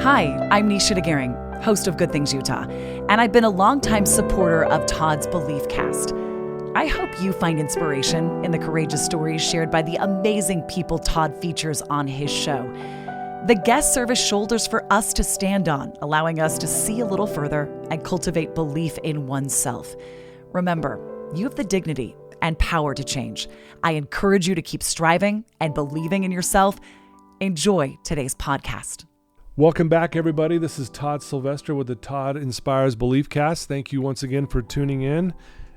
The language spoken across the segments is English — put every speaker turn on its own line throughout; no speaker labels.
Hi, I'm Nisha DeGaring, host of Good Things Utah, and I've been a longtime supporter of Todd's Belief Cast. I hope you find inspiration in the courageous stories shared by the amazing people Todd features on his show. The guests serve as shoulders for us to stand on, allowing us to see a little further and cultivate belief in oneself. Remember, you have the dignity and power to change. I encourage you to keep striving and believing in yourself. Enjoy today's podcast.
Welcome back, everybody. This is Todd Sylvester with the Todd Inspires Belief Cast. Thank you once again for tuning in.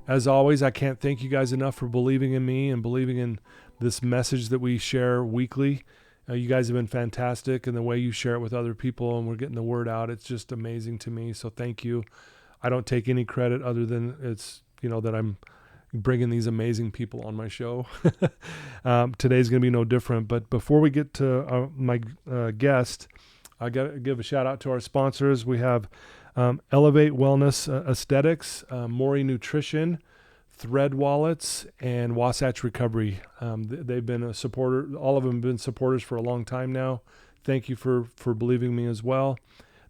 As always, I can't thank you guys enough for believing in me and believing in this message that we share weekly. You guys have been fantastic in the way you share it with other people, and we're getting the word out. It's just amazing to me. So thank you. I don't take any credit other than it's, that I'm bringing these amazing people on my show. Today's going to be no different. But before we get to my guest, I got to give a shout out to our sponsors. We have Elevate Wellness Aesthetics, Maury Nutrition, Thread Wallets, and Wasatch Recovery. They've been a supporter. All of them have been supporters for a long time now. Thank you for believing me as well.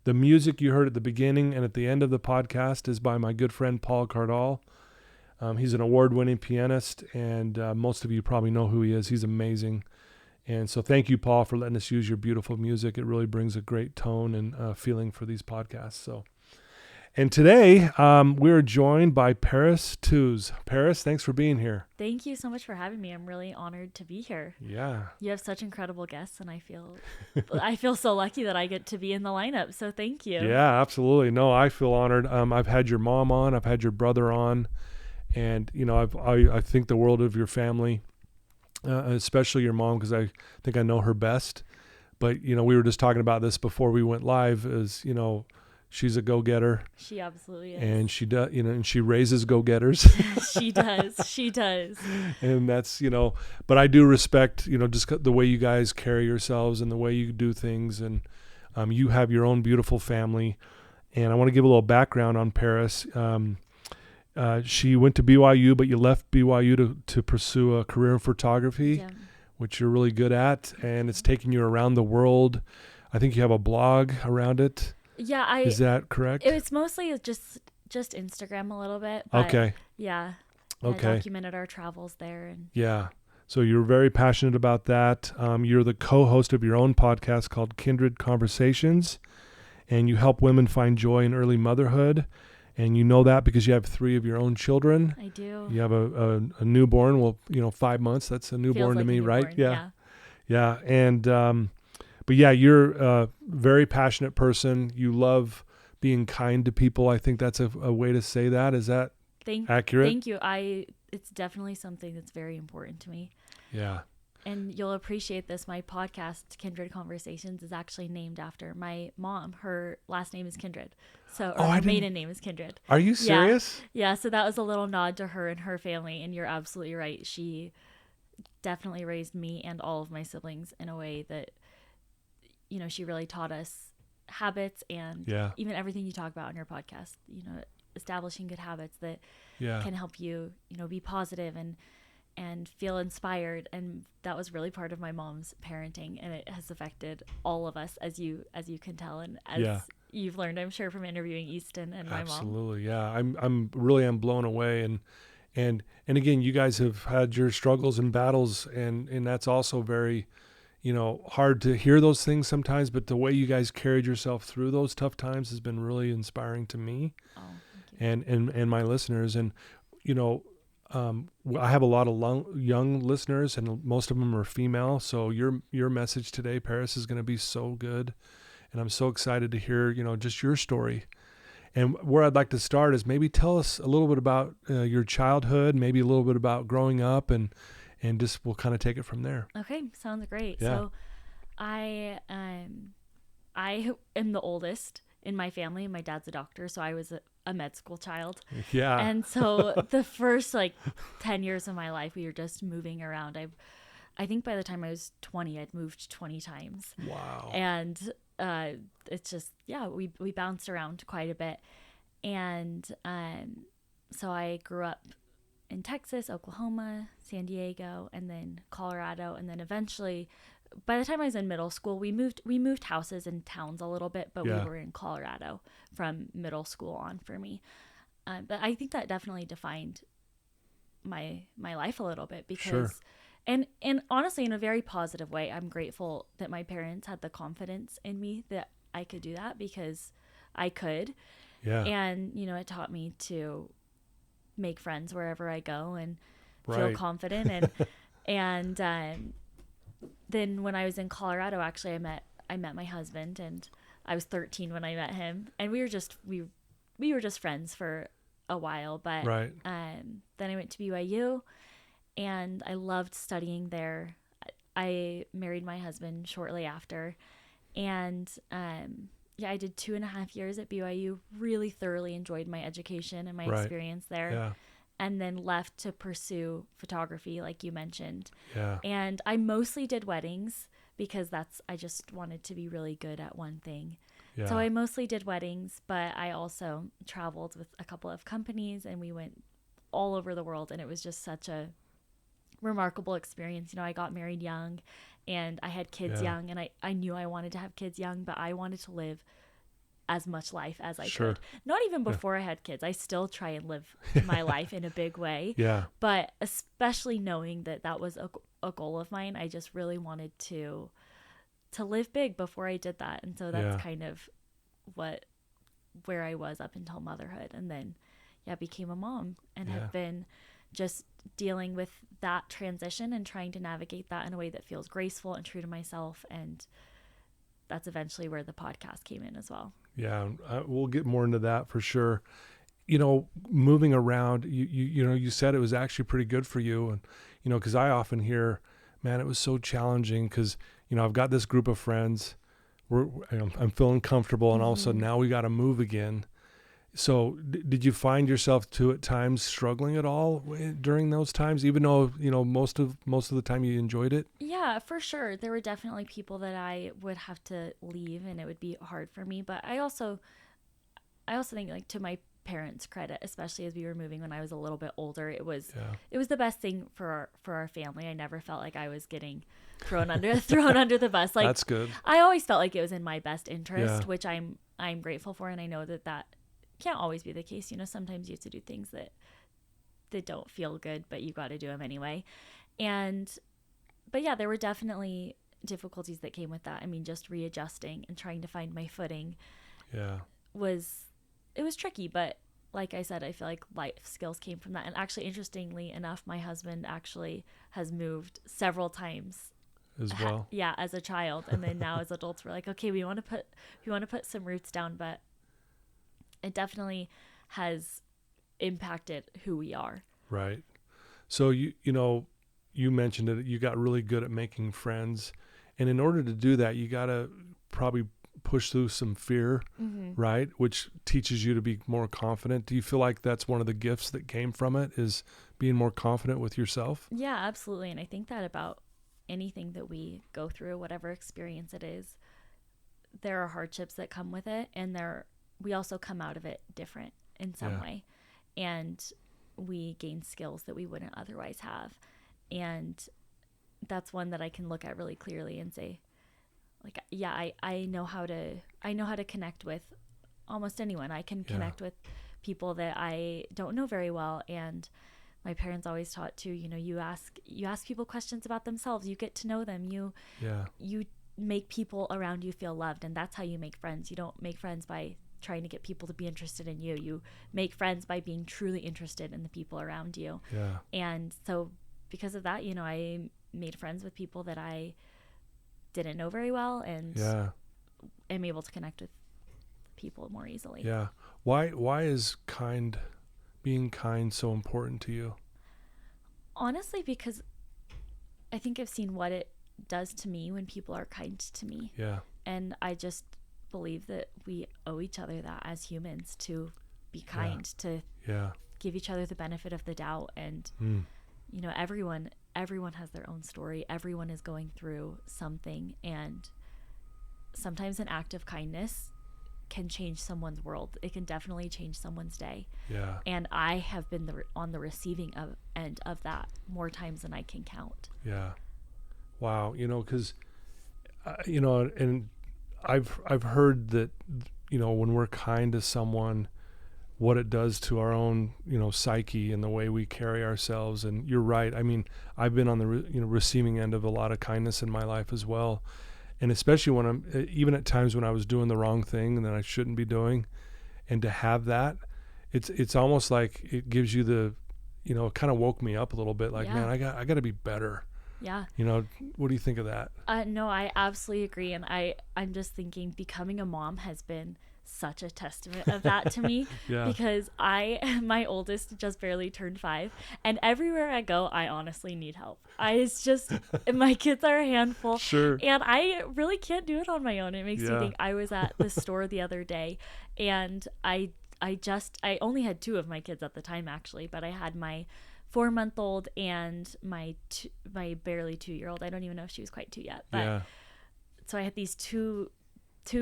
The music you heard at the beginning and at the end of the podcast is by my good friend Paul Cardall. He's an award-winning pianist, and most of you probably know who he is. He's amazing. And so thank you, Paul, for letting us use your beautiful music. It really brings a great tone and feeling for these podcasts. And today we're joined by Tews. Paris, thanks for being here.
Thank you so much for having me. I'm really honored to be here.
Yeah.
You have such incredible guests, and I feel so lucky that I get to be in the lineup. So thank you.
Yeah, absolutely. No, I feel honored. I've had your mom on. I've had your brother on. And, I think the world of your family. Especially your mom, because I think I know her best. But, we were just talking about this before we went live is, she's a go-getter.
She absolutely is.
And she does, and she raises go-getters.
She does.
And that's, but I do respect, just the way you guys carry yourselves and the way you do things. And you have your own beautiful family. And I want to give a little background on Paris. She went to BYU, but you left BYU to pursue a career in photography, which you're really good at, and it's taking you around the world. I think you have a blog around it.
Yeah,
is that correct?
It's mostly just Instagram a little bit. But
okay.
Yeah.
Okay.
I documented our travels there. And
yeah. So you're very passionate about that. You're the co-host of your own podcast called Kindred Conversations, and you help women find joy in early motherhood. And you know that because you have 3 of your own children.
I do.
You have a newborn. Well, 5 months. That's a newborn to me, right?
Yeah.
Yeah. And, but yeah, you're a very passionate person. You love being kind to people. I think that's a way to say that. Is that accurate?
Thank you. It's definitely something that's very important to me.
Yeah.
And you'll appreciate this. My podcast, Kindred Conversations, is actually named after my mom. Her last name is Kindred. Her maiden name is Kindred.
Are you serious?
Yeah. So that was a little nod to her and her family. And you're absolutely right. She definitely raised me and all of my siblings in a way that, she really taught us habits and even everything you talk about on your podcast, establishing good habits that can help you, be positive and feel inspired. And that was really part of my mom's parenting, and it has affected all of us, as you can tell, and as you've learned, I'm sure, from interviewing Easton and my mom.
Absolutely. Yeah. I'm really blown away. And again, you guys have had your struggles and battles, and that's also very, hard to hear those things sometimes, but the way you guys carried yourself through those tough times has been really inspiring to me and my listeners. And, I have a lot of young listeners, and most of them are female. So your message today, Paris, is going to be so good. And I'm so excited to hear, just your story. And where I'd like to start is maybe tell us a little bit about your childhood, maybe a little bit about growing up, and just we'll kind of take it from there.
Okay, sounds great.
Yeah.
So I am the oldest in my family. My dad's a doctor, so I was a med school child.
Yeah.
And so the first 10 years of my life, we were just moving around. I think by the time I was 20, I'd moved 20 times.
Wow.
And it's just, we bounced around quite a bit. And so I grew up in Texas, Oklahoma, San Diego, and then Colorado, and then eventually by the time I was in middle school, we moved houses and towns a little bit, but we were in Colorado from middle school on for me. But I think that definitely defined my life a little bit because, and honestly, in a very positive way, I'm grateful that my parents had the confidence in me that I could do that because I could.
Yeah.
And, it taught me to make friends wherever I go and feel confident. And then when I was in Colorado, actually, I met my husband, and I was 13 when I met him, and we were just friends for a while. But then I went to BYU, and I loved studying there. I married my husband shortly after, and I did 2.5 years at BYU. Really thoroughly enjoyed my education and my experience there.
Yeah.
And then left to pursue photography, like you mentioned.
Yeah.
And I mostly did weddings because I just wanted to be really good at one thing.
Yeah.
So I mostly did weddings, but I also traveled with a couple of companies, and we went all over the world. And it was just such a remarkable experience. I got married young, and I had kids young, and I knew I wanted to have kids young, but I wanted to live as much life as I could. Not even before I had kids. I still try and live my life in a big way.
Yeah.
But especially knowing that was a goal of mine, I just really wanted to live big before I did that. And so that's kind of where I was up until motherhood. And then, became a mom and have been just dealing with that transition and trying to navigate that in a way that feels graceful and true to myself. And that's eventually where the podcast came in as well.
Yeah, we'll get more into that for sure. Moving around, you said it was actually pretty good for you. And, because I often hear, man, it was so challenging because, I've got this group of friends. I'm feeling comfortable, and all of a sudden now we got to move again. So did you find yourself at times struggling at all during those times, even though, most of the time you enjoyed it?
Yeah, for sure. There were definitely people that I would have to leave, and it would be hard for me. But I also think, like, to my parents' credit, especially as we were moving when I was a little bit older, it was the best thing for our family. I never felt like I was getting thrown under the bus. Like,
that's good.
I always felt like it was in my best interest, which I'm grateful for, and I know that can't always be the case. Sometimes you have to do things that don't feel good, but you got to do them anyway. But there were definitely difficulties that came with that. I mean, just readjusting and trying to find my footing. It was tricky, but like I said, I feel like life skills came from that. And actually, interestingly enough, my husband actually has moved several times
as well.
As a child, and then now as adults, we're like, okay, we want to put some roots down, but it definitely has impacted who we are.
Right. So you mentioned it, you got really good at making friends. And in order to do that, you got to probably push through some fear, right? Which teaches you to be more confident. Do you feel like that's one of the gifts that came from it, is being more confident with yourself?
Yeah, absolutely. And I think that about anything that we go through, whatever experience it is, there are hardships that come with it. And we also come out of it different in some way. And we gain skills that we wouldn't otherwise have. And that's one that I can look at really clearly and say, like, I know how to connect with almost anyone. I can connect with people that I don't know very well. And my parents always taught to, you ask people questions about themselves. You get to know them. You make people around you feel loved. And that's how you make friends. You don't make friends by trying to get people to be interested in you. You make friends by being truly interested in the people around you. Yeah. And so because of that, I made friends with people that I didn't know very well, and am able to connect with people more easily.
Yeah. Why is being kind so important to you?
Honestly, because I think I've seen what it does to me when people are kind to me. Yeah. And I just believe that we owe each other that as humans, to be kind, to give each other the benefit of the doubt. And everyone has their own story. Everyone is going through something, and sometimes an act of kindness can change someone's world. It can definitely change someone's day. Yeah. And I have been on the receiving end of that more times than I can count.
Yeah. Wow. Because And I've heard that, when we're kind to someone, what it does to our own, psyche and the way we carry ourselves. And you're right. I mean, I've been on the receiving end of a lot of kindness in my life as well. And especially when even at times when I was doing the wrong thing and that I shouldn't be doing, and to have that, it's almost like it gives you it kind of woke me up a little bit. Like, man, I got to be better.
Yeah.
What do you think of that?
No, I absolutely agree. And I'm just thinking becoming a mom has been such a testament of that to me.
Yeah.
Because my oldest just barely turned 5, and everywhere I go, I honestly need help. It's just, my kids are a handful.
Sure.
And I really can't do it on my own. It makes me think. I was at the store the other day, and I only had 2 of my kids at the time, actually, but I had my 4-month-old and my barely 2-year-old. I don't even know if she was quite 2 yet. But so I had these two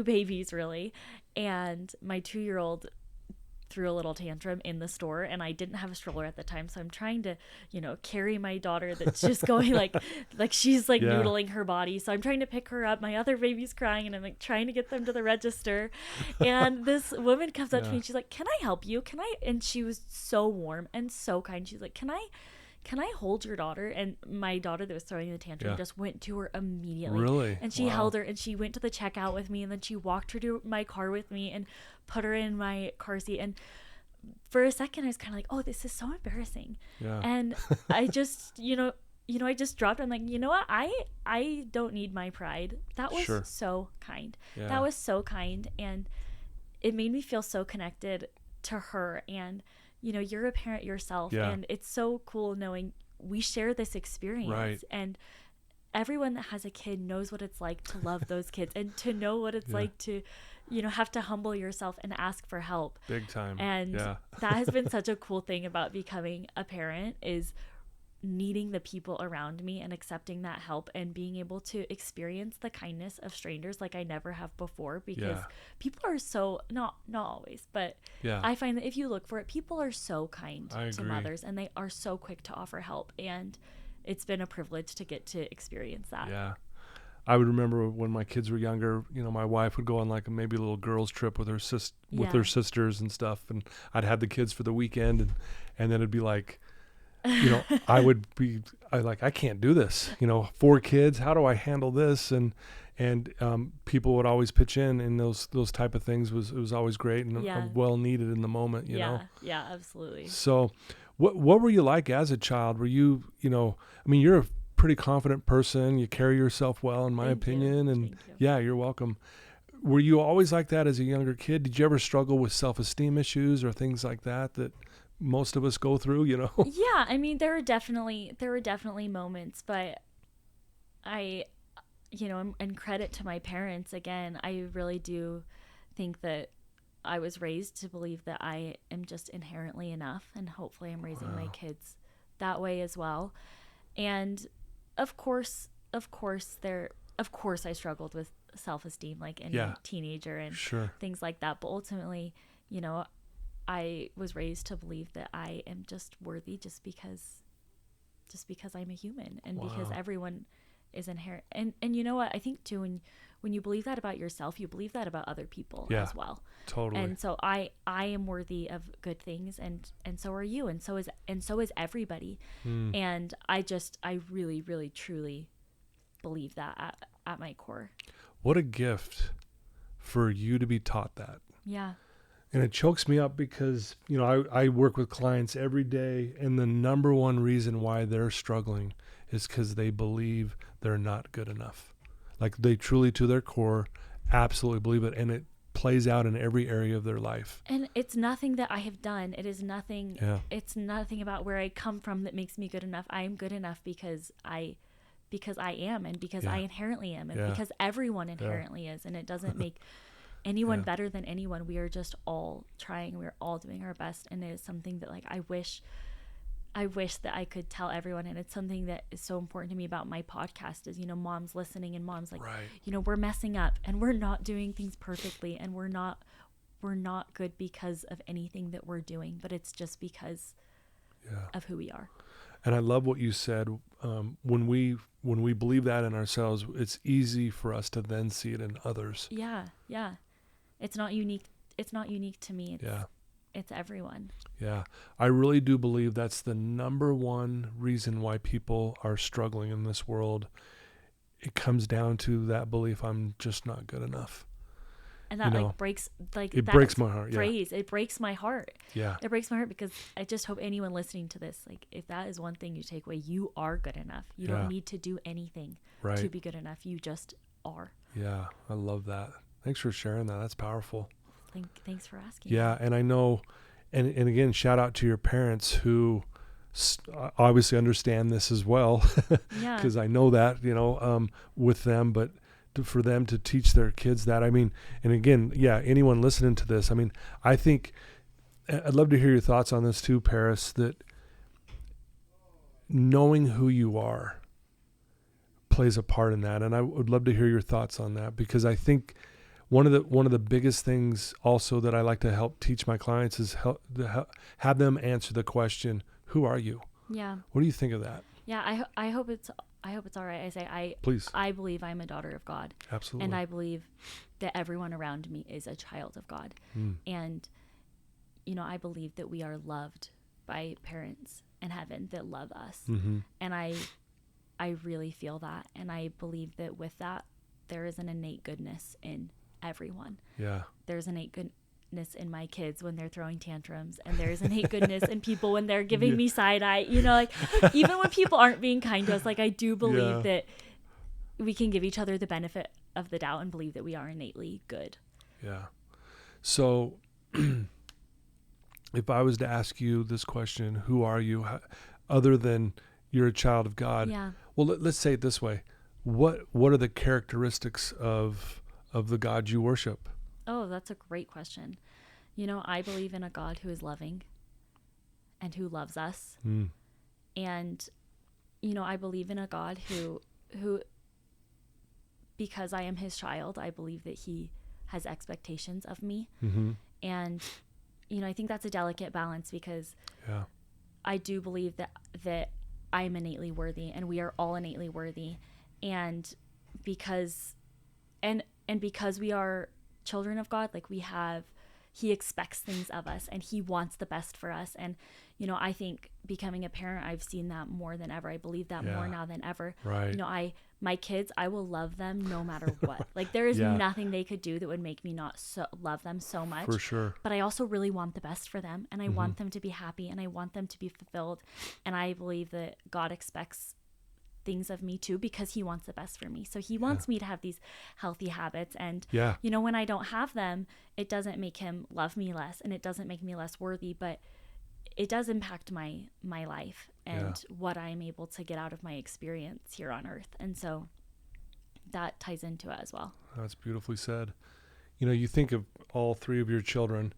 babies, really, and my 2-year-old threw a little tantrum in the store, and I didn't have a stroller at the time, so I'm trying to carry my daughter that's just going like she's like noodling her body, so I'm trying to pick her up. My other baby's crying, and I'm like trying to get them to the register, and this woman comes up to me and she's like, "Can I help you? And she was so warm and so kind. She's like, can I hold your daughter?" And my daughter that was throwing the tantrum just went to her immediately.
Really?
And she held her, and she went to the checkout with me, and then she walked her to my car with me and put her in my car seat. And for a second, I was kind of like, oh, this is so embarrassing. Yeah. And I just, I just dropped. I'm like, you know what? I don't need my pride. That was so kind. Yeah. That was so kind. And it made me feel so connected to her. And you're a parent yourself, and it's so cool knowing we share this experience. Right. And everyone that has a kid knows what it's like to love those kids, and to know what it's like to, have to humble yourself and ask for help.
Big time.
And that has been such a cool thing about becoming a parent, is needing the people around me and accepting that help and being able to experience the kindness of strangers like I never have before, because people are so not always, but I find that if you look for it, people are so kind to mothers, and they are so quick to offer help, and it's been a privilege to get to experience that.
Yeah. I would remember when my kids were younger, my wife would go on like maybe a little girls trip with her her sisters and stuff, and I'd have the kids for the weekend, and then it'd be like, I can't do this. 4 kids, how do I handle this? And people would always pitch in, and those type of things was always great and well needed in the moment. You know.
Yeah, absolutely.
So, what were you like as a child? Were you, you're a pretty confident person. You carry yourself well, in my opinion. And you're welcome. Were you always like that as a younger kid? Did you ever struggle with self-esteem issues or things like that most of us go through,
Yeah, there were definitely moments, but and credit to my parents again, I really do think that I was raised to believe that I am just inherently enough, and hopefully I'm raising my kids that way as well. And of course I struggled with self-esteem like any teenager and things like that, but ultimately, I was raised to believe that I am just worthy just because I'm a human, and because everyone is inherent. And you know what? I think too, when you believe that about yourself, you believe that about other people as well.
Totally.
And so I am worthy of good things, and so are you, and so is everybody. And I really, really, truly believe that at my core.
What a gift for you to be taught that.
Yeah.
And it chokes me up because, I work with clients every day, and the number one reason why they're struggling is because they believe they're not good enough. Like, they truly, to their core, absolutely believe it, and it plays out in every area of their life.
And it's nothing that I have done. It is nothing. It's nothing about where I come from that makes me good enough. I am good enough because I am, and because I inherently am, and because everyone inherently is, and it doesn't make anyone better than anyone. We are just all trying. We're all doing our best, and it is something that I wish that I could tell everyone. And it's something that is so important to me about my podcast is, moms listening, and moms we're messing up, and we're not doing things perfectly, and we're not good because of anything that we're doing, but it's just because of who we are.
And I love what you said. When we believe that in ourselves, it's easy for us to then see it in others.
Yeah. Yeah. It's not unique. It's not unique to me.
Yeah.
It's everyone.
Yeah. I really do believe that's the number one reason why people are struggling in this world. It comes down to that belief, I'm just not good enough.
And that breaks
it breaks my heart.
Phrase, it breaks my heart.
Yeah.
It breaks my heart because I just hope anyone listening to this, like, if that is one thing you take away, you are good enough. You don't need to do anything to be good enough. You just are.
Yeah. I love that. Thanks for sharing that. That's powerful.
Thanks for asking.
Yeah. And I know, and again, shout out to your parents who obviously understand this as well.
Yeah.
Because I know that, with them, but for them to teach their kids that, I mean, and again, anyone listening to this, I mean, I think I'd love to hear your thoughts on this too, Paris, that knowing who you are plays a part in that. And I would love to hear your thoughts on that, because I think one of the biggest things also that I like to help teach my clients is have them answer the question, who are you?
Yeah.
What do you think of that?
Yeah. I hope it's all right. I say,
Please.
I believe I'm a daughter of God.
Absolutely.
And I believe that everyone around me is a child of God. And, I believe that we are loved by parents in heaven that love us.
Mm-hmm.
And I really feel that. And I believe that with that, there is an innate goodness in everyone.
Yeah.
There's innate goodness in my kids when they're throwing tantrums, and there's innate goodness in people when they're giving me side eye, even when people aren't being kind to us, like, I do believe that we can give each other the benefit of the doubt and believe that we are innately good.
Yeah. So if I was to ask you this question, who are you, other than you're a child of God?
Yeah.
Well, let's say it this way. What are the characteristics of the God you worship?
Oh, that's a great question. I believe in a God who is loving and who loves us. And, I believe in a God who, because I am his child, I believe that he has expectations of me.
Mm-hmm.
And, I think that's a delicate balance, because I do believe that I'm innately worthy, and we are all innately worthy. And because we are children of God, like, he expects things of us, and he wants the best for us. And, I think becoming a parent, I've seen that more than ever. I believe that more now than ever.
Right.
My kids, I will love them no matter what. Like, there is nothing they could do that would make me not love them so much.
For sure.
But I also really want the best for them, and I want them to be happy, and I want them to be fulfilled. And I believe that God expects things of me too, because he wants the best for me. So he wants me to have these healthy habits. And, when I don't have them, it doesn't make him love me less, and it doesn't make me less worthy, but it does impact my life and what I'm able to get out of my experience here on earth. And so that ties into it as well.
That's beautifully said. You think of all three of your children.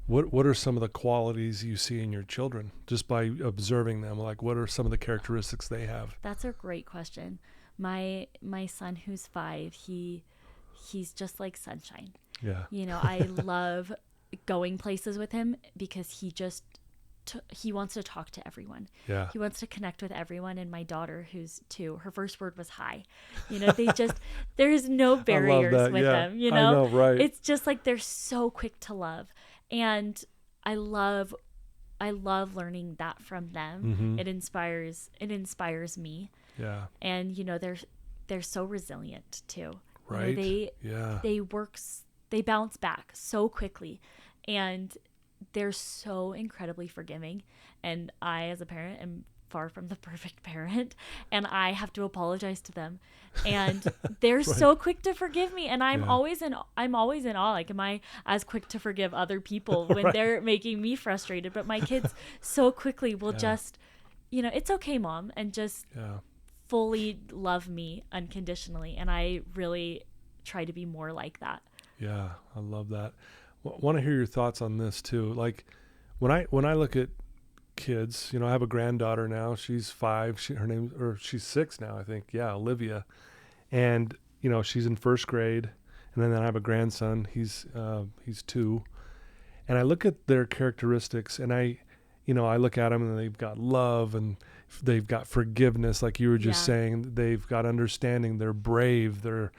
What are some of the qualities you see in your children just by observing them? Like, what are some of the characteristics they have?
That's a great question. My son, who's 5, he's just like sunshine.
Yeah.
I love going places with him because he wants to talk to everyone.
Yeah.
He wants to connect with everyone. And my daughter, who's 2, her first word was hi. There's no barriers with them.
I know, right?
It's just like they're so quick to love. And I love learning that from them. It inspires me.
Yeah.
And they're so resilient too.
Right.
They bounce back so quickly, and they're so incredibly forgiving. And I, as a parent, am far from the perfect parent, and I have to apologize to them, and they're so quick to forgive me. And I'm always in awe. Like, am I as quick to forgive other people when they're making me frustrated? But my kids so quickly will just, it's okay, Mom, and just fully love me unconditionally. And I really try to be more like that. Yeah,
I love that. Want to hear your thoughts on this too. Like, when I look at kids, I have a granddaughter now. She's 5. She's 6 now, I think. Yeah, Olivia, and she's in first grade. And then I have a grandson. He's 2, and I look at their characteristics, and I look at them, and they've got love, and they've got forgiveness, like you were just
Yeah.
saying. They've got understanding. They're brave. They're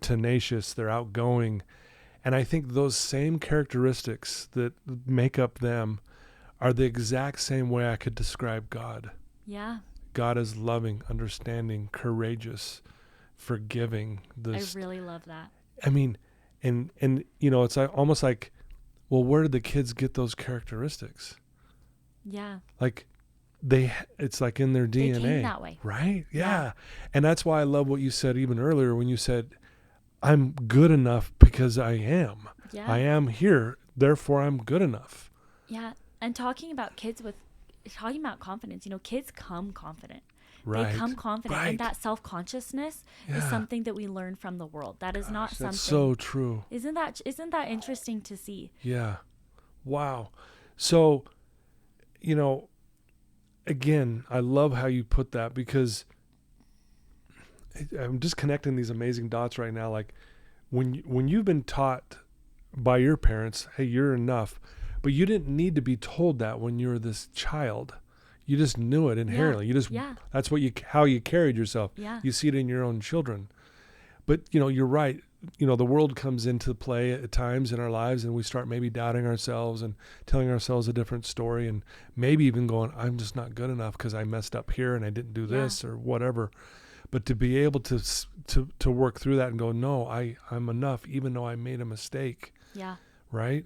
tenacious. They're outgoing. And I think those same characteristics that make up them are the exact same way I could describe God.
Yeah.
God is loving, understanding, courageous, forgiving.
I really love that.
I mean, and it's like, almost like, well, where did the kids get those characteristics?
Yeah.
Like it's like in their DNA.
They came that way.
Right? Yeah. And that's why I love what you said even earlier when you said, I'm good enough because I am.
Yeah.
I am here, therefore I'm good enough.
Yeah. And talking about confidence, kids come confident.
Right.
They come confident.
Right.
And that self-consciousness is something that we learn from the world. That is not something.
That's so true.
Isn't that interesting to see?
Yeah. Wow. So, again, I love how you put that, because I'm just connecting these amazing dots right now. Like when you've been taught by your parents, hey, you're enough, but you didn't need to be told that when you were this child. You just knew it inherently. That's how you carried yourself.
Yeah.
You see it in your own children. But, you're right. The world comes into play at times in our lives, and we start maybe doubting ourselves and telling ourselves a different story, and maybe even going, I'm just not good enough because I messed up here and I didn't do this or whatever. But to be able to work through that and go, no, I'm enough, even though I made a mistake.
Yeah.
Right?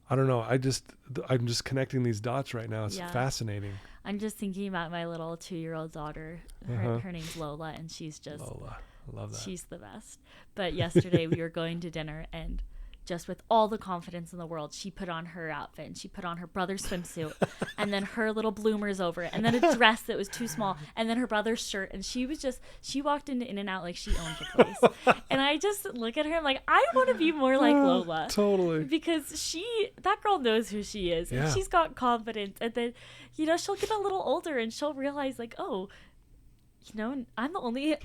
I don't know. I'm just connecting these dots right now. It's fascinating.
I'm just thinking about my little 2-year-old daughter. Her name's Lola, and she's just
Lola. I love that.
She's the best. But yesterday we were going to dinner, and just with all the confidence in the world, she put on her outfit, and she put on her brother's swimsuit, and then her little bloomers over it, and then a dress that was too small, and then her brother's shirt, and she walked in and out like she owned the place. And I just look at her, I'm like, I want to be more like Lola.
Totally.
Because that girl knows who she is, and she's got confidence, and then, she'll get a little older, and she'll realize, like, oh, I'm the only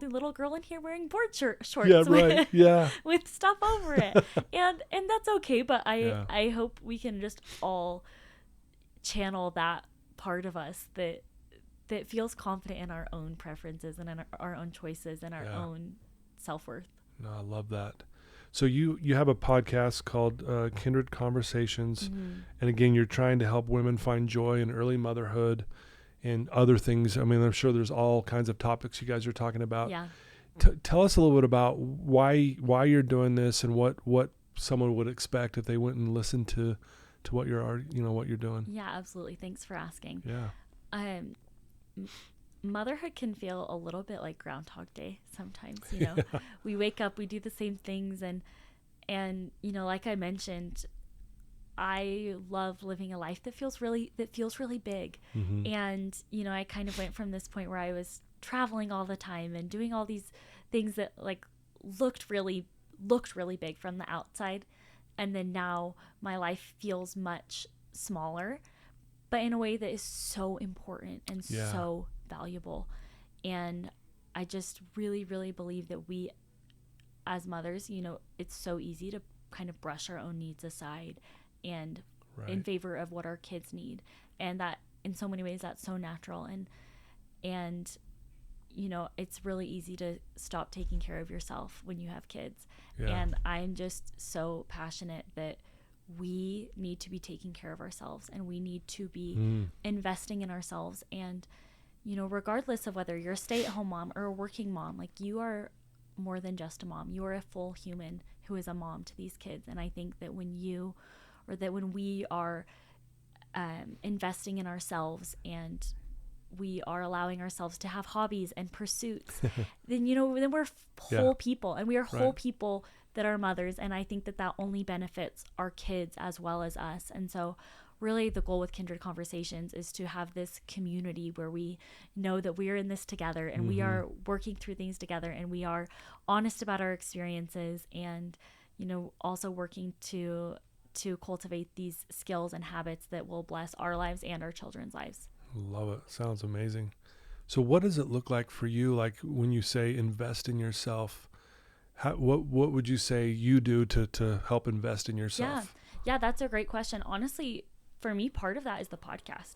little girl in here wearing board shorts with stuff over it. And that's okay, but I hope we can just all channel that part of us that feels confident in our own preferences and in our own choices and our own self-worth.
No, I love that. So you have a podcast called Kindred Conversations.
Mm-hmm.
And again, you're trying to help women find joy in early motherhood and other things. I mean, I'm sure there's all kinds of topics you guys are talking about.
Yeah.
Tell us a little bit about why you're doing this and what someone would expect if they went and listened to what you're what you're doing.
Yeah, absolutely. Thanks for asking.
Yeah.
Motherhood can feel a little bit like Groundhog Day sometimes. We wake up, we do the same things, and like I mentioned, I love living a life that feels really big.
Mm-hmm.
And, I kind of went from this point where I was traveling all the time and doing all these things that like looked really big from the outside. And then now my life feels much smaller, but in a way that is so important and so valuable. And I just really, really believe that we as mothers, it's so easy to kind of brush our own needs aside and in favor of what our kids need, and that in so many ways that's so natural, and it's really easy to stop taking care of yourself when you have kids. And I'm just so passionate that we need to be taking care of ourselves, and we need to be investing in ourselves. And regardless of whether you're a stay-at-home mom or a working mom, like, you are more than just a mom. You are a full human who is a mom to these kids. And I think that when we are investing in ourselves, and we are allowing ourselves to have hobbies and pursuits, then we're whole people, and we are whole people that are mothers. And I think that only benefits our kids as well as us. And so really the goal with Kindred Conversations is to have this community where we know that we're in this together, and we are working through things together, and we are honest about our experiences, and also working to cultivate these skills and habits that will bless our lives and our children's lives.
Love it. Sounds amazing. So what does it look like for you? Like, when you say invest in yourself, what would you say you do to help invest in yourself?
Yeah, that's a great question. Honestly, for me, part of that is the podcast.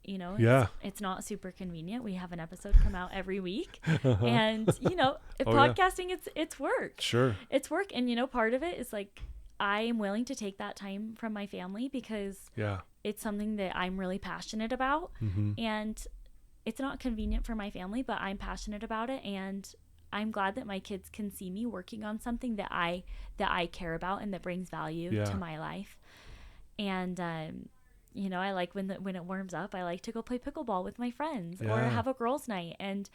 Yeah.
It's not super convenient. We have an episode come out every week. And, podcasting, it's work.
Sure.
It's work. And, part of it is like, I am willing to take that time from my family because it's something that I'm really passionate about. And it's not convenient for my family, but I'm passionate about it. And I'm glad that my kids can see me working on something that I care about and that brings value to my life. And, I like when it warms up, I like to go play pickleball with my friends or have a girls' night. And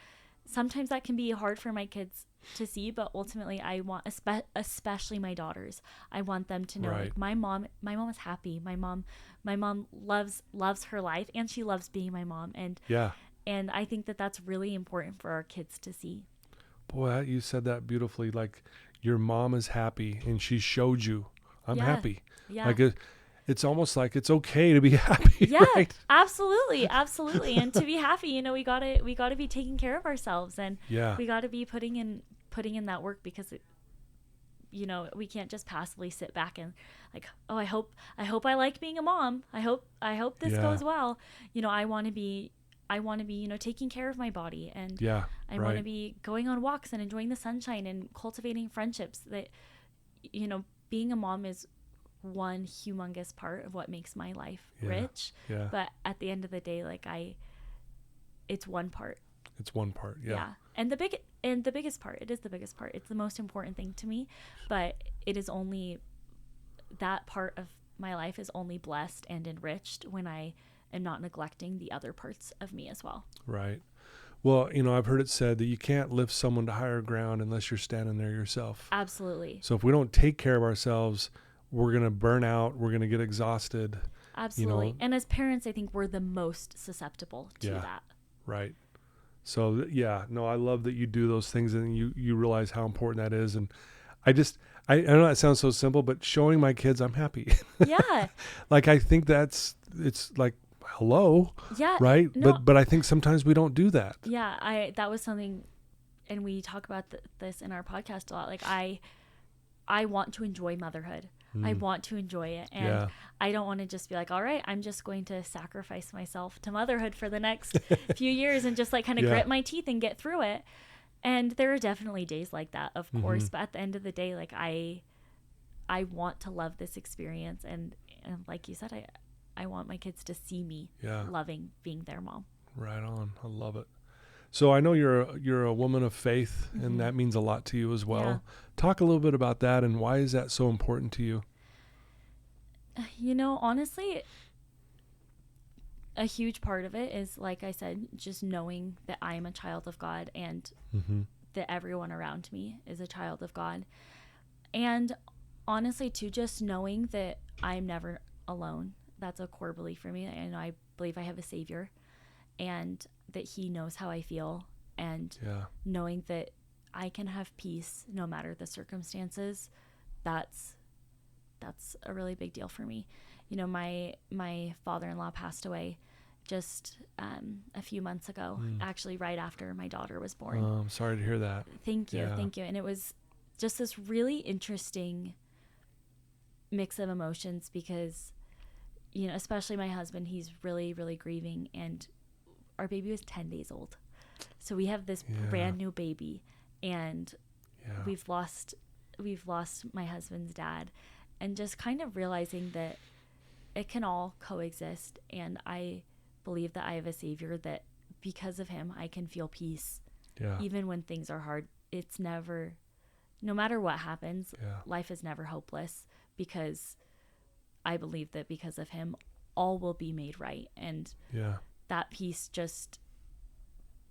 sometimes that can be hard for my kids to see, but ultimately I want, especially my daughters, I want them to know like my mom is happy. My mom loves her life and she loves being my mom. And I think that that's really important for our kids to see.
Boy, you said that beautifully. Like your mom is happy and she showed you I'm happy. Yeah. Like it's almost like it's okay to be happy.
Yeah,
right?
Absolutely. And to be happy, we gotta be taking care of ourselves, and we gotta be putting in that work, because we can't just passively sit back and like, oh, I hope I like being a mom. I hope this goes well. I want to be taking care of my body, and I want to be going on walks and enjoying the sunshine and cultivating friendships. That being a mom is one humongous part of what makes my life rich. But at the end of the day, like it's one part. And the biggest part, it is the biggest part. It's the most important thing to me, but it is only, that part of my life is only blessed and enriched when I am not neglecting the other parts of me as well.
Right. Well, I've heard it said that you can't lift someone to higher ground unless you're standing there yourself.
Absolutely.
So if we don't take care of ourselves, we're going to burn out. We're going to get exhausted.
Absolutely. And as parents, I think we're the most susceptible to that.
Right. So I love that you do those things and you realize how important that is. And I know that sounds so simple, but showing my kids I'm happy.
Yeah.
Like, I think it's like, hello.
Yeah.
Right. No. But I think sometimes we don't do that.
Yeah. That was something, and we talk about this in our podcast a lot. Like I want to enjoy motherhood. I want to enjoy it. And I don't want to just be like, all right, I'm just going to sacrifice myself to motherhood for the next few years and just like kind of grit my teeth and get through it. And there are definitely days like that, of course. But at the end of the day, like I want to love this experience. And like you said, I want my kids to see me loving being their mom. Right
on. I love it. So I know you're a woman of faith, and that means a lot to you as well. Yeah. Talk a little bit about that, and why is that so important to you?
Honestly, a huge part of it is, like I said, just knowing that I am a child of God, and that everyone around me is a child of God. And honestly, too, just knowing that I'm never alone. That's a core belief for me. And I believe I have a Savior, and that He knows how I feel, and knowing that I can have peace no matter the circumstances. That's a really big deal for me. My father-in-law passed away just a few months ago, actually right after my daughter was born.
I'm sorry to hear that.
Thank you. And it was just this really interesting mix of emotions, because especially my husband, he's really, really grieving, and our baby was 10 days old. So we have this brand new baby, and we've lost my husband's dad, and just kind of realizing that it can all coexist. And I believe that I have a Savior, that because of Him, I can feel peace. Even when things are hard. It's never, no matter what happens, life is never hopeless, because I believe that because of Him, all will be made right. And that peace just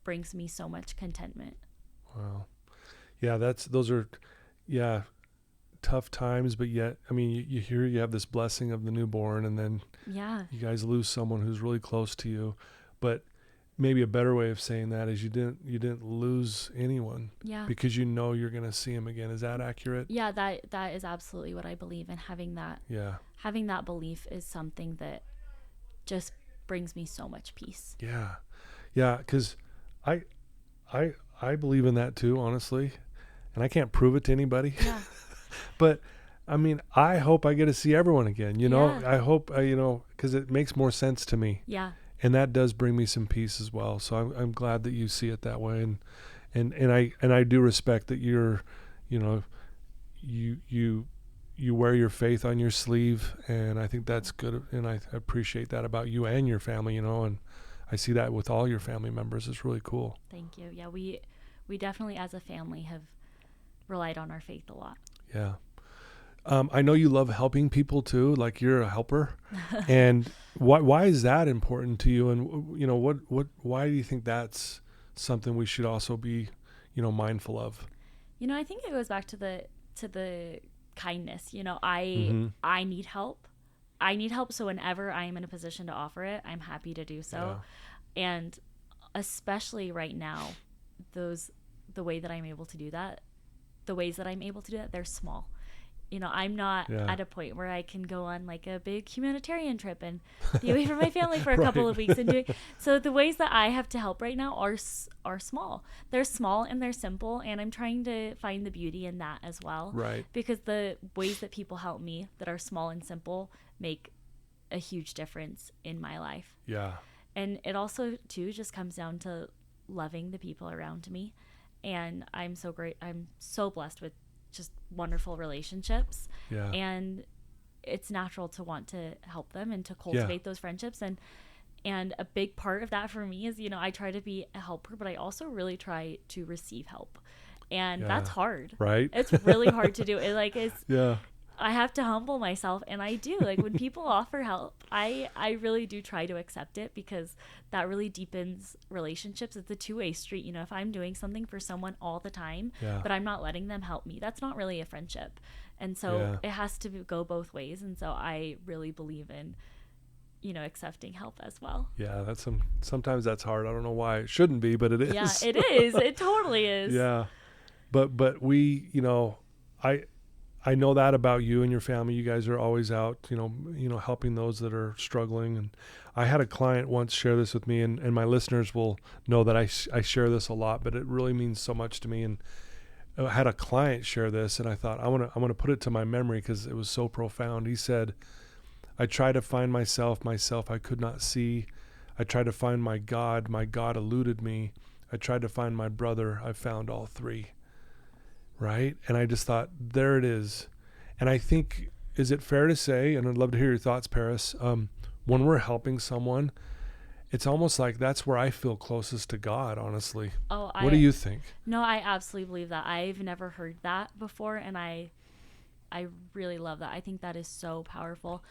brings me so much contentment.
Wow. Yeah, those are tough times, but yet, I mean, you hear you have this blessing of the newborn, and then you guys lose someone who's really close to you. But maybe a better way of saying that is you didn't lose anyone, because you're going to see him again. Is that accurate?
Yeah, that is absolutely what I believe, and having that belief is something that just brings me so much peace.
Yeah, because I believe in that too, honestly, and I can't prove it to anybody. But I mean, I hope I get to see everyone again. I hope because it makes more sense to me. And that does bring me some peace as well. So I'm glad that you see it that way. And I do respect that you're, you know, you wear your faith on your sleeve, and I think that's good. And I appreciate that about you and your family, you know, and I see that with all your family members. It's really cool.
Thank you. Yeah, we definitely as a family have relied on our faith a lot.
Yeah. I know you love helping people too, like you're a helper. And why is that important to you? And, you know, why do you think that's something we should also be, you know, mindful of?
You know, I think it goes back to the kindness. You know, I need help. I need help. So whenever I am in a position to offer it, I'm happy to do so. Yeah. And especially right now, the way that I'm able to do that, the ways that I'm able to do that, they're small. You know, I'm not at a point where I can go on like a big humanitarian trip and be away from my family for a couple of weeks and do it. So the ways that I have to help right now are small. They're small and they're simple, and I'm trying to find the beauty in that as well.
Right.
Because the ways that people help me that are small and simple make a huge difference in my life.
Yeah.
And it also too just comes down to loving the people around me. And I'm so blessed with just wonderful relationships.
Yeah.
And it's natural to want to help them and to cultivate those friendships. And a big part of that for me is, you know, I try to be a helper, but I also really try to receive help. And that's hard.
Right.
It's really hard to do. It's
yeah.
I have to humble myself, and I do. Like when people offer help, I really do try to accept it, because that really deepens relationships. It's a two-way street. You know, if I'm doing something for someone all the time, but I'm not letting them help me, that's not really a friendship. And so it has to go both ways. And so I really believe in, you know, accepting help as well.
Yeah, sometimes that's hard. I don't know why it shouldn't be, but it is.
Yeah, it is. It totally is.
Yeah. But we, you know, I know that about you and your family. You guys are always out, you know, helping those that are struggling. And I had a client once share this with me, and my listeners will know that I share this a lot, but it really means so much to me. And I had a client share this, and I thought I want to put it to my memory because it was so profound. He said, "I tried to find myself I could not see. I tried to find my God eluded me. I tried to find my brother, I found all three." Right? And I just thought, there it is. And I think, is it fair to say, and I'd love to hear your thoughts, Paris, when we're helping someone, it's almost like that's where I feel closest to God, honestly. What do you think?
No, I absolutely believe that. I've never heard that before, and I really love that. I think that is so powerful.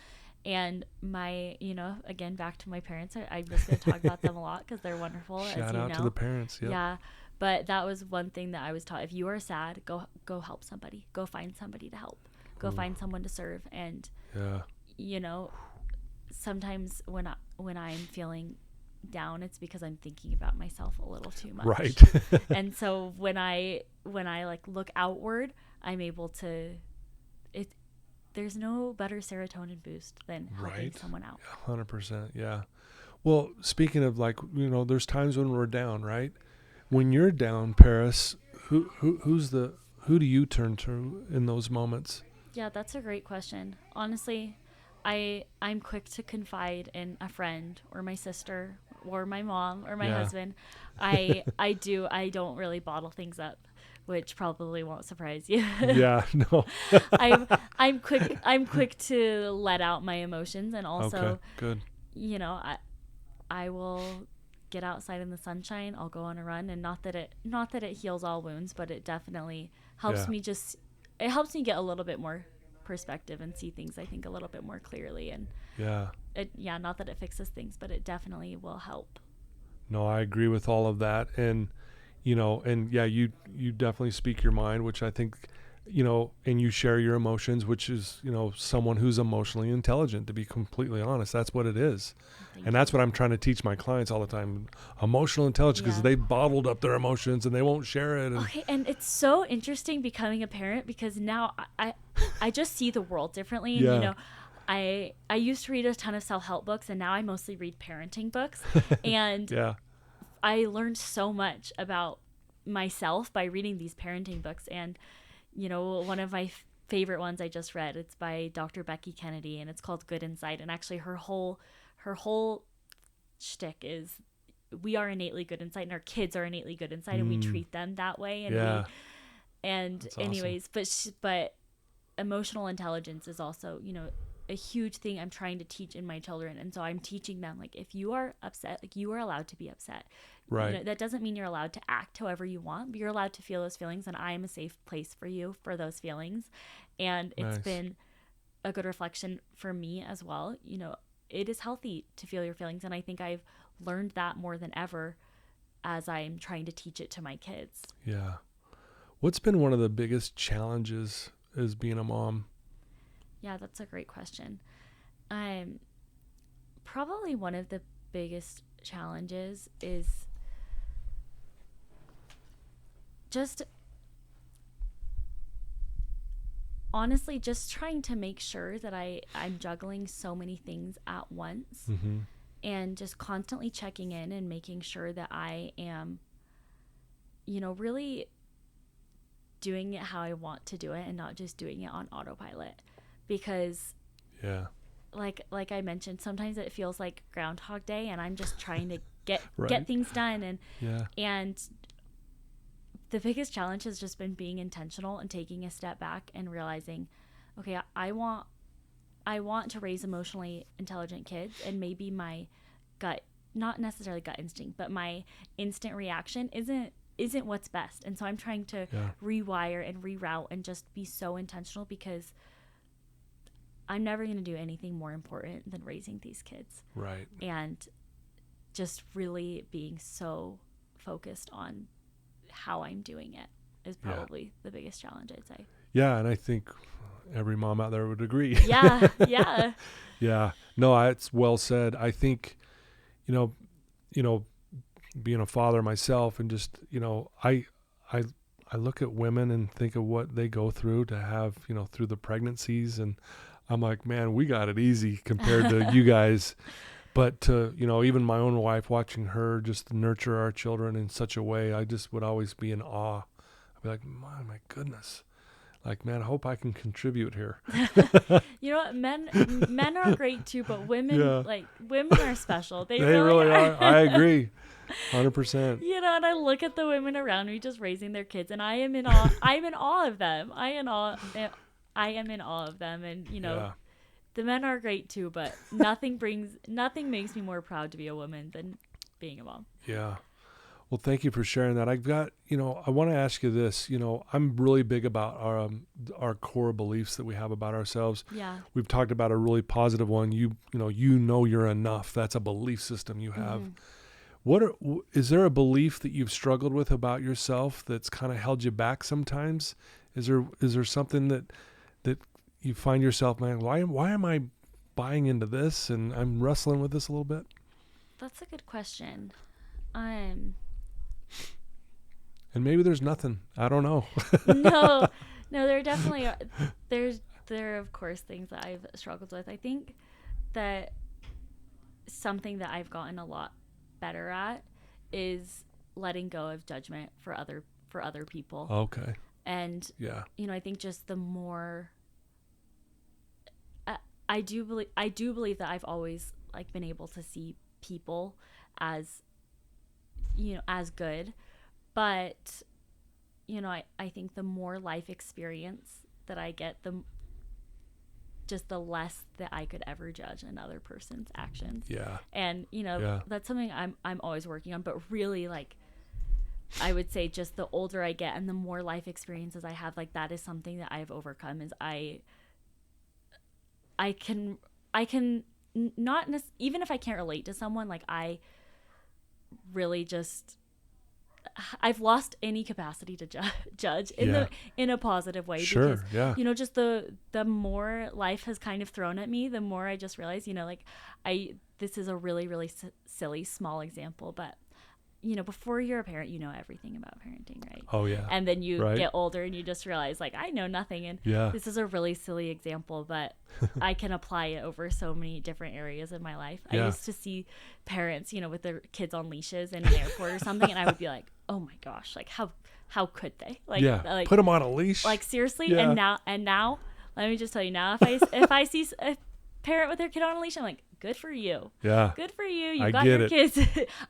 And my, you know, again, back to my parents, I'm just going to talk about them a lot because they're wonderful.
Shout out to the parents. Yep.
Yeah. But that was one thing that I was taught. If you are sad, go help somebody. Go find somebody to help. Go find someone to serve. And, you know, sometimes when I'm feeling down, it's because I'm thinking about myself a little too much.
Right.
And so when I like look outward, I'm able to, there's no better serotonin boost than helping someone out.
100%. Yeah. Well, speaking of, like, you know, there's times when we're down, right? When you're down, Paris, who do you turn to in those moments?
Yeah, that's a great question. Honestly, I'm quick to confide in a friend or my sister or my mom or my husband. I don't really bottle things up, which probably won't surprise you.
Yeah, no.
I'm quick to let out my emotions, and also,
okay, good.
You know, I will get outside in the sunshine. I'll go on a run, and not that it heals all wounds, but it definitely helps me it helps me get a little bit more perspective and see things, I think, a little bit more clearly. And not that it fixes things, but it definitely will help.
No, I agree with all of that. And, you know, and you definitely speak your mind, which I think, you know, and you share your emotions, which is, you know, someone who's emotionally intelligent, to be completely honest. That's what it is. And that's what I'm trying to teach my clients all the time, emotional intelligence, because they bottled up their emotions and they won't share it.
And it's so interesting becoming a parent, because now I just see the world differently. And, you know, I used to read a ton of self-help books, and now I mostly read parenting books. And I learned so much about myself by reading these parenting books. And, you know, one of my favorite ones I just read, it's by Dr. Becky Kennedy, and it's called Good Inside. And actually her whole shtick is we are innately good inside, and our kids are innately good inside, and we treat them that way. And
That's
anyways, but emotional intelligence is also, you know, a huge thing I'm trying to teach in my children. And so I'm teaching them, like, if you are upset, like, you are allowed to be upset.
Right.
You know, that doesn't mean you're allowed to act however you want, but you're allowed to feel those feelings, and I am a safe place for you for those feelings. And it's been a good reflection for me as well. You know, it is healthy to feel your feelings, and I think I've learned that more than ever as I'm trying to teach it to my kids.
Yeah. What's been one of the biggest challenges as being a mom?
Yeah, that's a great question. Probably one of the biggest challenges is just honestly just trying to make sure that I'm juggling so many things at once, and just constantly checking in and making sure that I am, you know, really doing it how I want to do it and not just doing it on autopilot. Because like I mentioned, sometimes it feels like Groundhog Day, and I'm just trying to get things done, and the biggest challenge has just been being intentional and taking a step back and realizing, okay, I want to raise emotionally intelligent kids, and maybe my gut, not necessarily gut instinct, but my instant reaction isn't what's best. And so I'm trying to rewire and reroute and just be so intentional, because I'm never going to do anything more important than raising these kids.
Right.
And just really being so focused on how I'm doing it is probably the biggest challenge, I'd say.
Yeah, and I think every mom out there would agree.
Yeah.
Yeah. No, it's well said. I think, you know, being a father myself, and just, you know, I look at women and think of what they go through to have, you know, through the pregnancies, and I'm like, man, we got it easy compared to you guys. But to, you know, even my own wife, watching her just nurture our children in such a way, I just would always be in awe. I'd be like, my goodness. Like, man, I hope I can contribute here.
You know what? Men are great too, but women, women are special. They
really are. I agree. 100%.
You know, and I look at the women around me just raising their kids, and I am in awe. I'm in awe of them. I am in awe of them. And, you know, the men are great too, but nothing makes me more proud to be a woman than being a mom.
Yeah. Well, thank you for sharing that. I've got, you know, I want to ask you this. You know, I'm really big about our core beliefs that we have about ourselves.
Yeah.
We've talked about a really positive one. You know you're enough. That's a belief system you have. Is there a belief that you've struggled with about yourself that's kind of held you back sometimes? Is there something that you find yourself, man, why am I buying into this, and I'm wrestling with this a little bit?
That's a good question.
And maybe there's nothing. I don't know.
No, there definitely are. There are, of course, things that I've struggled with. I think that something that I've gotten a lot better at is letting go of judgment for other people.
Okay.
And you know, I think just the more I do believe that I've always been able to see people as, you know, as good, but you know, I think the more life experience that I get, the less that I could ever judge another person's actions. Yeah. And you know, that's something I'm always working on, but really, I would say just the older I get and the more life experiences I have, that is something that I've overcome. Is I can not even if I can't relate to someone, I really just I've lost any capacity to judge in a positive way.
Sure.
Because, you know, just the more life has kind of thrown at me, the more I just realize, you know, this is a really, really silly, small example, but you know, before you're a parent, you know everything about parenting, right?
Oh yeah.
And then you get older and you just realize I know nothing. And this is a really silly example, but I can apply it over so many different areas of my life. I used to see parents, with their kids on leashes in an airport or something, and I would be like, oh my gosh, how could they?
Put them on a leash.
Seriously.
Yeah.
And now, let me just tell you now, if I see a parent with their kid on a leash, I'm like, good for you.
Yeah.
Good for you.
I
You got
get
your
it.
kids.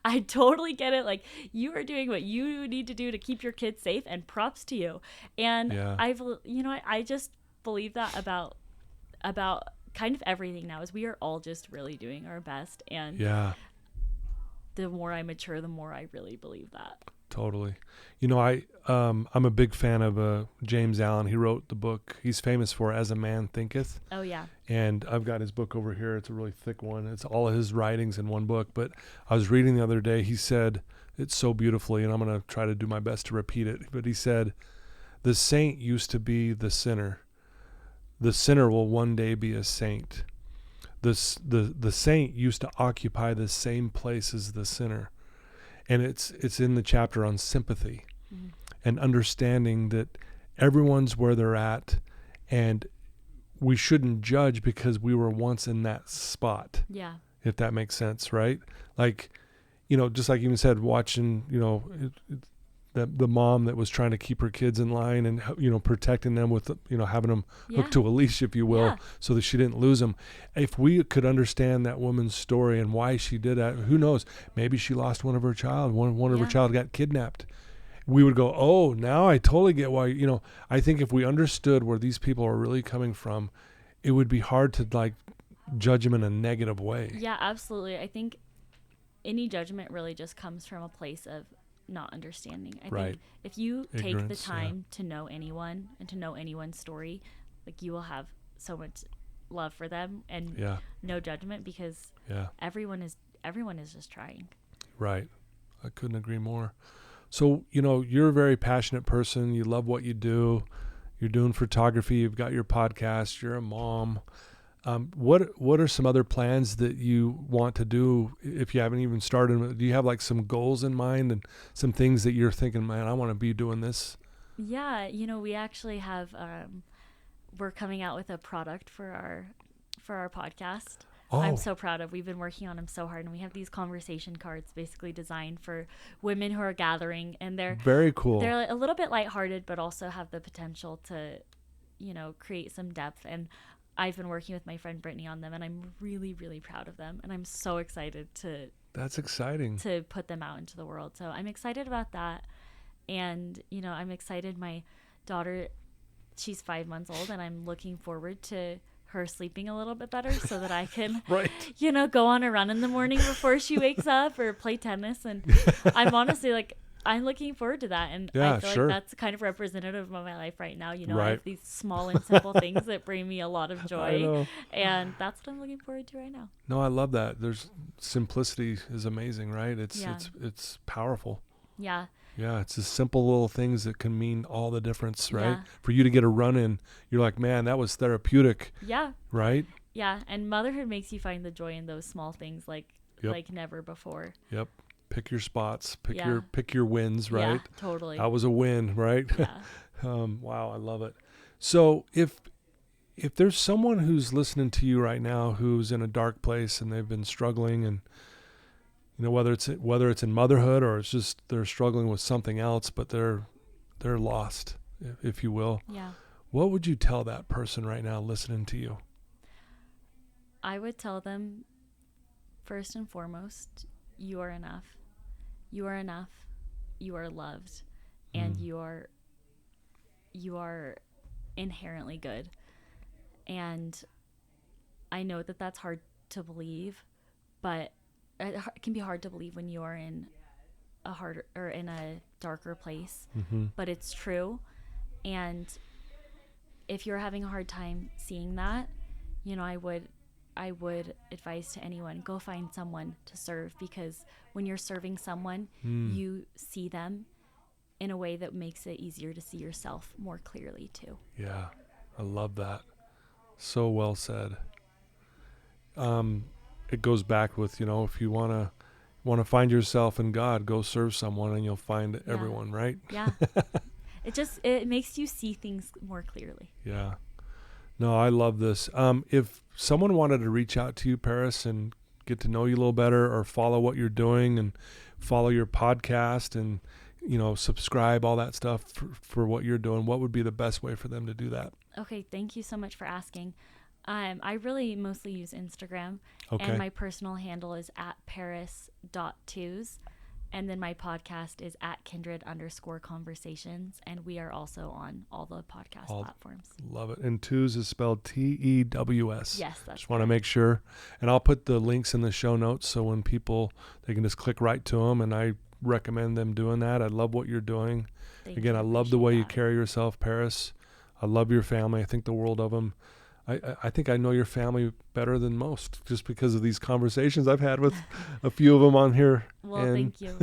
I totally get it. Like, you are doing what you need to do to keep your kids safe, and props to you. And
Yeah.
I just believe that about kind of everything now, is we are all just really doing our best. And
Yeah.
the more I mature, the more I really believe that.
Totally. I'm a big fan of James Allen. He wrote the book he's famous for, As a Man Thinketh.
Oh, yeah.
And I've got his book over here. It's a really thick one. It's all of his writings in one book. But I was reading the other day, he said it so beautifully, and I'm going to try to do my best to repeat it. But he said, the saint used to be the sinner. The sinner will one day be a saint. The saint used to occupy the same place as the sinner. And it's in the chapter on sympathy and understanding that everyone's where they're at, and we shouldn't judge because we were once in that spot.
Yeah.
If that makes sense, right? Like, just like you even said, watching, the mom that was trying to keep her kids in line and, protecting them with, having them hooked to a leash, if you will, so that she didn't lose them. If we could understand that woman's story and why she did that, who knows? Maybe she lost one of her child. One of her child got kidnapped. We would go, oh, now I totally get why, I think if we understood where these people are really coming from, it would be hard to judge them in a negative way.
Yeah, absolutely. I think any judgment really just comes from a place of not understanding. I think if you take the time to know anyone and to know anyone's story, you will have so much love for them and no judgment, because everyone is just trying.
Right. I couldn't agree more. So, you're a very passionate person. You love what you do. You're doing photography. You've got your podcast. You're a mom. What are some other plans that you want to do if you haven't even started? Do you have some goals in mind and some things that you're thinking, man, I want to be doing this?
Yeah. We actually have, we're coming out with a product for our podcast.
Oh.
I'm so proud of. We've been working on them so hard, and we have these conversation cards basically designed for women who are gathering, and they're
very cool.
They're a little bit lighthearted, but also have the potential to, create some depth. And I've been working with my friend Brittany on them, and I'm really, really proud of them. And I'm so excited to
That's exciting.
To put them out into the world. So I'm excited about that. And, I'm excited. My daughter, she's 5 months old, and I'm looking forward to her sleeping a little bit better so that I can, go on a run in the morning before she wakes up, or play tennis. And I'm honestly I'm looking forward to that. And I feel like that's kind of representative of my life right now. I have these small and simple things that bring me a lot of joy. And that's what I'm looking forward to right now.
No, I love that. Simplicity is amazing, right? It's powerful.
Yeah.
Yeah, it's the simple little things that can mean all the difference, right?
Yeah.
For you to get a run in, you're like, man, that was therapeutic.
Yeah.
Right?
Yeah, and motherhood makes you find the joy in those small things like never before.
Yep. Pick your spots, pick your wins, right?
Yeah, totally.
That was a win, right?
Yeah.
Wow, I love it. So if there's someone who's listening to you right now who's in a dark place and they've been struggling, and whether it's in motherhood or it's just they're struggling with something else, but they're lost, if you will.
Yeah.
What would you tell that person right now listening to you?
I would tell them, first and foremost, you are enough. You are enough. You are loved, and you are inherently good. And I know that that's hard to believe, but it can be hard to believe when you are in a darker place.
Mm-hmm.
But it's true. And if you're having a hard time seeing that, I would advise to anyone, go find someone to serve, because when you're serving someone, you see them in a way that makes it easier to see yourself more clearly too.
Yeah, I love that. So well said. It goes back with, if you want to find yourself in God, go serve someone and you'll find everyone, right?
Yeah. It makes you see things more clearly.
Yeah. No, I love this. If someone wanted to reach out to you, Paris, and get to know you a little better, or follow what you're doing and follow your podcast and, subscribe, all that stuff for what you're doing, what would be the best way for them to do that?
Okay. Thank you so much for asking. I really mostly use Instagram.
Okay.
And my personal handle is @paris.tews. And then my podcast is @kindred_conversations. And we are also on all the podcast platforms.
Love it. And Tews is spelled Tews.
Yes, that's
just want to make sure. And I'll put the links in the show notes so when people, they can just click right to them. And I recommend them doing that. I love what you're doing. Again, I love the way you carry yourself, Paris. I love your family. I think the world of them. I think I know your family better than most just because of these conversations I've had with a few of them on here.
Well, thank you.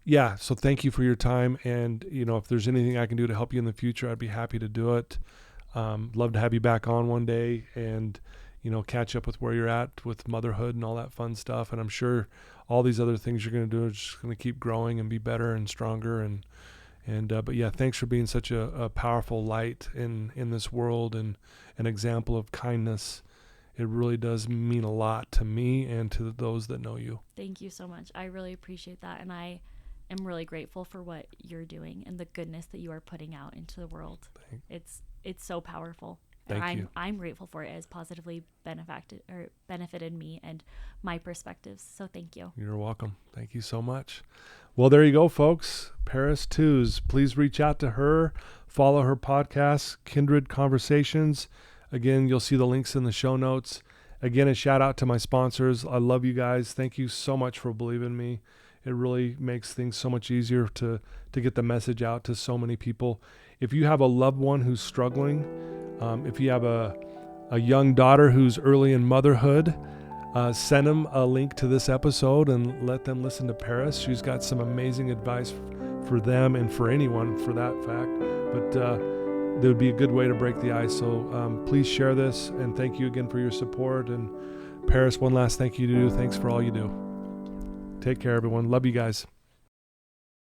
Yeah, so thank you for your time. And, if there's anything I can do to help you in the future, I'd be happy to do it. Love to have you back on one day and, catch up with where you're at with motherhood and all that fun stuff. And I'm sure all these other things you're going to do are just going to keep growing and be better and stronger. But yeah, thanks for being such a powerful light in this world and an example of kindness. It really does mean a lot to me and to those that know you.
Thank you so much. I really appreciate that. And I am really grateful for what you're doing and the goodness that you are putting out into the world. It's so powerful.
Thank you.
I'm grateful for it. It has positively benefited me and my perspectives. So thank you.
You're welcome. Thank you so much. Well, there you go, folks. Paris Tews. Please reach out to her. Follow her podcast, Kindred Conversations. Again, you'll see the links in the show notes. Again, a shout out to my sponsors. I love you guys. Thank you so much for believing in me. It really makes things so much easier to get the message out to so many people. If you have a loved one who's struggling, if you have a young daughter who's early in motherhood, send them a link to this episode and let them listen to Paris. She's got some amazing advice for them and for anyone for that fact. But there would be a good way to break the ice. So please share this, and thank you again for your support. And Paris, one last thank you to you. Thanks for all you do. Take care, everyone. Love you guys.